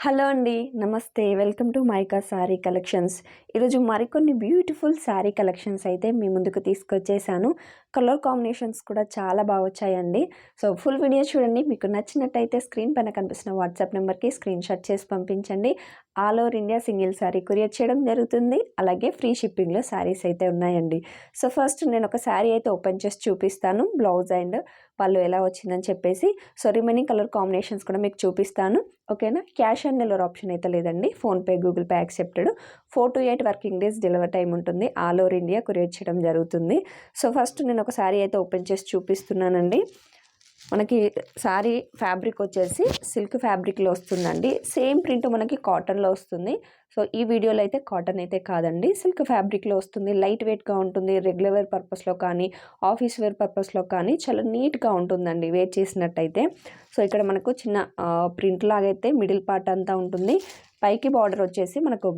Hello అండి. నమస్తే. Welcome to mica sari collections. ఈరోజు మరికొన్ని బ్యూటిఫుల్ శారీ కలెక్షన్స్ అయితే మీ ముందుకు తీసుకొచ్చేసాను. కలర్ కాంబినేషన్స్ కూడా చాలా బాగా వచ్చాయండి. సో ఫుల్ వీడియో చూడండి. మీకు నచ్చినట్టయితే స్క్రీన్ పైన కనిపిస్తున్న వాట్సాప్ నెంబర్కి స్క్రీన్ షాట్ చేసి పంపించండి. All over India single sari courier చేయడం జరుగుతుంది. అలాగే ఫ్రీ షిప్పింగ్లో శారీస్ అయితే ఉన్నాయండి. సో ఫస్ట్ నేను ఒక శారీ అయితే ఓపెన్ చేసి చూపిస్తాను. బ్లౌజ్ అండ్ పళ్ళు ఎలా వచ్చిందని చెప్పేసి. సో రిమైనింగ్ కలర్ కాంబినేషన్స్ కూడా మీకు చూపిస్తాను. ఓకేనా. క్యాష్ ఆన్ డెలివరీ ఆప్షన్ అయితే లేదండి. PhonePe, Google pay accepted. 4 to 8 working days delivery time ఉంటుంది. ఆల్ ఓవర్ ఇండియా కొరియర్ చేయడం జరుగుతుంది. సో ఫస్ట్ నేను ఒక శారీ అయితే ఓపెన్ చేసి చూపిస్తున్నానండి. మనకి శారీ ఫ్యాబ్రిక్ వచ్చేసి సిల్క్ ఫ్యాబ్రిక్లో వస్తుందండి. సేమ్ ప్రింట్ మనకి కాటన్లో వస్తుంది. సో ఈ వీడియోలో అయితే కాటన్ అయితే కాదండి, సిల్క్ ఫ్యాబ్రిక్లో వస్తుంది. లైట్ వెయిట్గా ఉంటుంది. రెగ్యులర్ వేర్ పర్పస్లో కానీ ఆఫీస్ వేర్ పర్పస్లో కానీ చాలా నీట్గా ఉంటుందండి వేర్ చేసినట్టయితే. సో ఇక్కడ మనకు చిన్న ప్రింట్ లాగైతే మిడిల్ పార్ట్ అంతా ఉంటుంది. పైకి బార్డర్ వచ్చేసి మనకు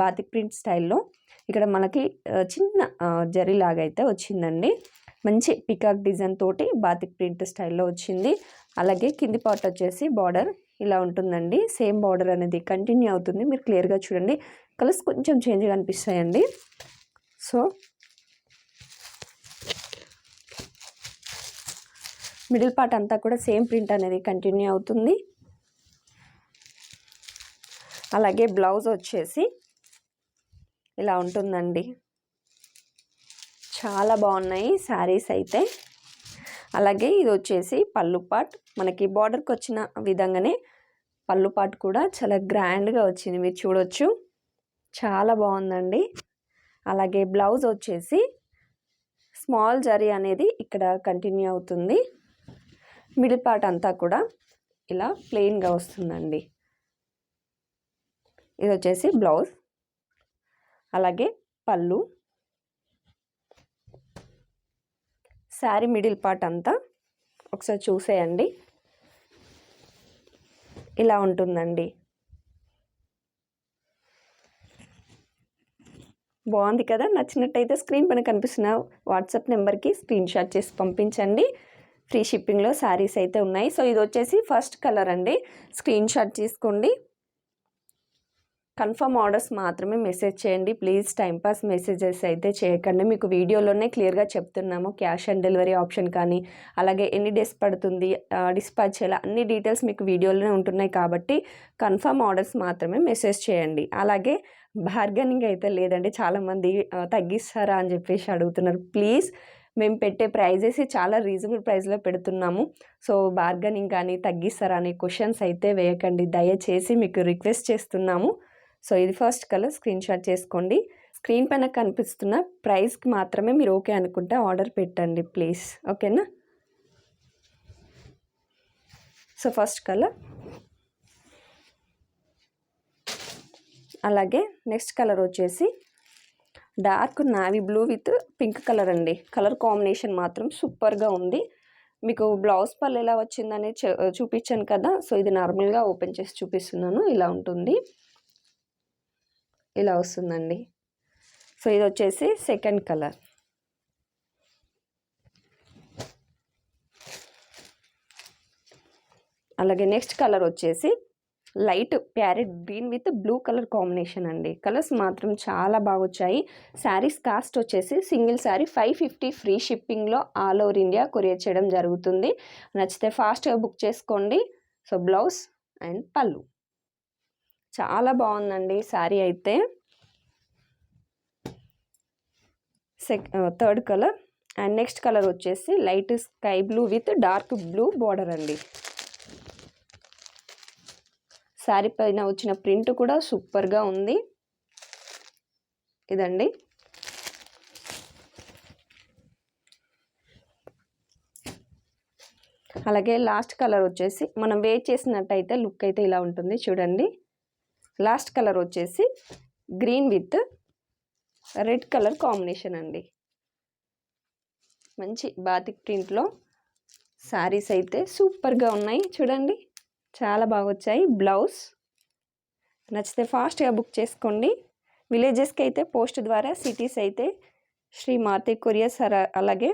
బాతిక్ ప్రింట్ స్టైల్లో ఇక్కడ మనకి చిన్న జరీ లాగైతే వచ్చిందండి. మంచి పికాక్ డిజైన్ తోటి బాతిక్ ప్రింట్ స్టైల్లో వచ్చింది. అలాగే కింది పార్ట్ వచ్చేసి బార్డర్ ఇలా ఉంటుందండి. సేమ్ బార్డర్ అనేది కంటిన్యూ అవుతుంది. మీరు క్లియర్గా చూడండి. కలర్స్ కొంచెం చేంజ్గా అనిపిస్తాయండి. సో మిడిల్ పార్ట్ అంతా కూడా సేమ్ ప్రింట్ అనేది కంటిన్యూ అవుతుంది. అలాగే బ్లౌజ్ వచ్చేసి ఇలా ఉంటుందండి. చాలా బాగున్నాయి శారీస్ అయితే. అలాగే ఇది వచ్చేసి పళ్ళు పార్ట్. మనకి బార్డర్కి వచ్చిన విధంగానే పళ్ళు పార్ట్ కూడా చాలా గ్రాండ్గా వచ్చింది, మీరు చూడొచ్చు. చాలా బాగుందండి. అలాగే బ్లౌజ్ వచ్చేసి స్మాల్ జరీ అనేది ఇక్కడ కంటిన్యూ అవుతుంది. మిడిల్ పార్ట్ అంతా కూడా ఇలా ప్లెయిన్గా వస్తుందండి. ఇది వచ్చేసి బ్లౌజ్. అలాగే పళ్ళు. శారీ మిడిల్ పార్ట్ అంతా ఒకసారి చూసేయండి. ఇలా ఉంటుందండి. బాగుంది కదా. నచ్చినట్టయితే స్క్రీన్ పైన కనిపిస్తున్న వాట్సాప్ నెంబర్కి స్క్రీన్ షాట్ చేసి పంపించండి. ఫ్రీ షిప్పింగ్లో శారీస్ అయితే ఉన్నాయి. సో ఇది వచ్చేసి ఫస్ట్ కలర్ అండి. స్క్రీన్ షాట్ తీసుకోండి. కన్ఫర్మ్ ఆర్డర్స్ మాత్రమే మెసేజ్ చేయండి ప్లీజ్. టైంపాస్ మెసేజెస్ అయితే చేయకండి. మీకు వీడియోలోనే క్లియర్గా చెప్తున్నాము. క్యాష్ ఆన్ డెలివరీ ఆప్షన్ కానీ అలాగే ఎన్ని డేస్ పడుతుంది, డిస్పాచ్ చేయాలి, అన్ని డీటెయిల్స్ మీకు వీడియోలోనే ఉంటున్నాయి కాబట్టి కన్ఫర్మ్ ఆర్డర్స్ మాత్రమే మెసేజ్ చేయండి. అలాగే బార్గెనింగ్ అయితే లేదండి. చాలామంది తగ్గిస్తారా అని చెప్పేసి అడుగుతున్నారు. ప్లీజ్, మేము పెట్టే ప్రైజెస్ చాలా రీజనబుల్ ప్రైస్లో పెడుతున్నాము. సో బార్గెనింగ్ కానీ తగ్గిస్తారా అనే క్వశ్చన్స్ అయితే వేయకండి దయచేసి, మీకు రిక్వెస్ట్ చేస్తున్నాము. సో ఇది ఫస్ట్ కలర్. స్క్రీన్ షాట్ చేసుకోండి. స్క్రీన్ పైన కనిపిస్తున్న ప్రైస్కి మాత్రమే మీరు ఓకే అనుకుంటే ఆర్డర్ పెట్టండి ప్లీజ్. ఓకేనా. So first colour. అలాగే నెక్స్ట్ కలర్ వచ్చేసి dark navy blue with pink colour అండి. కలర్ కాంబినేషన్ మాత్రం సూపర్గా ఉంది. మీకు బ్లౌజ్ పళ్ళు ఎలా వచ్చిందని చూపించాను కదా. సో ఇది నార్మల్గా ఓపెన్ చేసి చూపిస్తున్నాను. ఇలా ఉంటుంది, ఇలా వస్తుందండి. సో ఇది వచ్చేసి సెకండ్ కలర్. అలాగే నెక్స్ట్ కలర్ వచ్చేసి light parrot green with blue colour combination అండి. కలర్స్ మాత్రం చాలా బాగా వచ్చాయి. శారీస్ కాస్ట్ వచ్చేసి సింగిల్ శారీ 550 ఫ్రీ షిప్పింగ్లో ఆల్ ఓవర్ ఇండియా కొరియర్ చేయడం జరుగుతుంది. నచ్చితే ఫాస్ట్గా బుక్ చేసుకోండి. సో బ్లౌజ్ అండ్ పళ్ళు చాలా బాగుందండి శారీ అయితే. Third colour. And next colour వచ్చేసి light sky blue with dark blue border అండి. శారీ పైన వచ్చిన ప్రింట్ కూడా సూపర్గా ఉంది. ఇదండి. అలాగే లాస్ట్ కలర్ వచ్చేసి మనం వేర్ చేసినట్టయితే లుక్ అయితే ఇలా ఉంటుంది చూడండి. లాస్ట్ కలర్ వచ్చేసి green with red colour combination అండి. మంచి బాతిక్ ప్రింట్లో శారీస్ అయితే సూపర్గా ఉన్నాయి చూడండి. చాలా బాగా వచ్చాయి. బ్లౌజ్ నచ్చితే ఫాస్ట్గా బుక్ చేసుకోండి. విలేజెస్కి అయితే పోస్ట్ ద్వారా, సిటీస్ అయితే శ్రీ మారుతి కొరియర్ అలాగే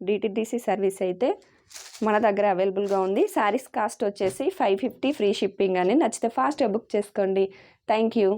డిటిడిసి సర్వీస్ అయితే మన దగ్గర అవైలబుల్గా ఉంది. శారీస్ కాస్ట్ వచ్చేసి 550 ఫ్రీ షిప్పింగ్ అని. నచ్చితే ఫాస్ట్గా బుక్ చేసుకోండి. Thank you.